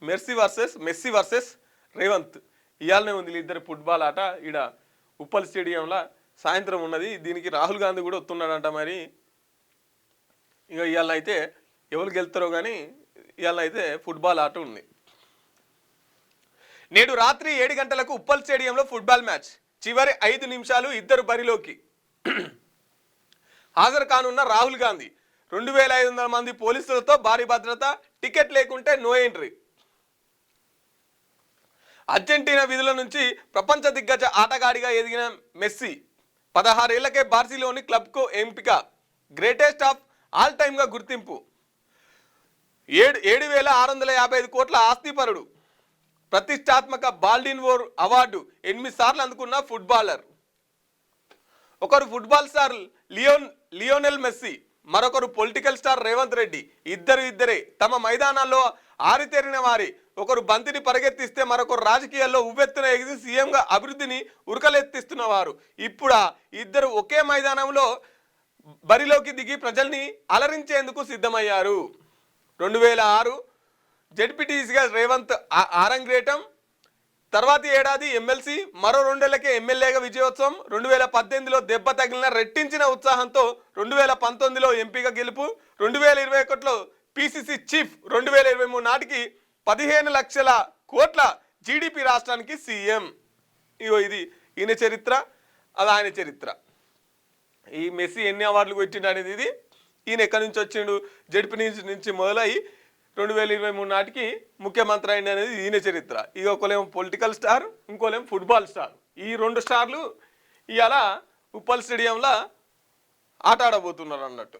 Messy versus Revanth ఇయాలనే ఉంది ఇద్దరు football ఆట ఈడ ఉప్పల్ స్టేడియంలో సాయంత్రం ఉన్నది. దీనికి రాహుల్ గాంధీ కూడా వస్తున్నాడంట. మరి ఇక ఇవాళ అయితే ఎవరు గెలుతారో కానీ ఇవాళ అయితే ఫుట్బాల్ ఆట ఉంది. నేడు రాత్రి 7 గంటలకు ఉప్పల్ స్టేడియంలో ఫుట్బాల్ మ్యాచ్. చివరి 5 నిమిషాలు ఇద్దరు బరిలోకి. హాజరు కానున్న రాహుల్ గాంధీ. 2500 మంది పోలీసులతో భారీ భద్రత. టికెట్ లేకుంటే నో ఎంట్రీ. అర్జెంటీనా విధుల నుంచి ప్రపంచ దిగ్గజ ఆటగాడిగా ఎదిగిన మెస్సీ 16 ఏళ్లకే బార్సిలోని క్లబ్కు ఎంపిక. గ్రేటెస్ట్ ఆఫ్ ఆల్ టైమ్గా గుర్తింపు. 7,655 కోట్ల ఆస్తిపరుడు. ప్రతిష్టాత్మక బాల్డిన్వోర్ అవార్డు 8 సార్లు అందుకున్న ఫుట్బాలర్. ఒకరు ఫుట్బాల్ స్టార్ లియోనెల్ మెస్సీ, మరొకరు పొలిటికల్ స్టార్ రేవంత్ రెడ్డి. ఇద్దరే తమ మైదానాల్లో ఆరితేరిన వారి. ఒకరు బంతిని పరిగెత్తిస్తే మరొకరు రాజకీయాల్లో ఉవ్వెత్తున ఎగిసి సీఎంగా అభివృద్ధిని ఉరకలెత్తిస్తున్నవారు. ఇప్పుడు ఇద్దరు ఒకే మైదానంలో బరిలోకి దిగి ప్రజల్ని అలరించేందుకు సిద్ధమయ్యారు. 2006 జెడ్పీటీసీగా రేవంత్ ఆరంగేటం. తర్వాతి ఏడాది ఎమ్మెల్సీ, మరో 2 ఏళ్లకే ఎమ్మెల్యేగా విజయోత్సవం. 2018లో దెబ్బ తగిలిన రెట్టించిన ఉత్సాహంతో 2019లో ఎంపీగా గెలుపు. 2021లో పీసీసీ చీఫ్. 2023 నాటికి 15 లక్షల కోట్ల జీడిపి రాష్ట్రానికి సీఎం. ఇగో ఇది ఈయన చరిత్ర, అది ఆయన చరిత్ర. ఈ మెస్సీ ఎన్ని అవార్డులు కొట్టిండు అనేది ఇది. ఈయన ఎక్కడి నుంచి వచ్చిండు? జడ్పీ నుంచి మొదలై 2023 నాటికి ముఖ్యమంత్రి అయింది అనేది ఈయన చరిత్ర. ఇక ఒకలేమో పొలిటికల్ స్టార్, ఇంకోలేమో ఫుట్బాల్ స్టార్. ఈ 2 స్టార్లు ఇవాళ ఉప్పల్ స్టేడియంలో ఆట ఆడబోతున్నారు అన్నట్టు.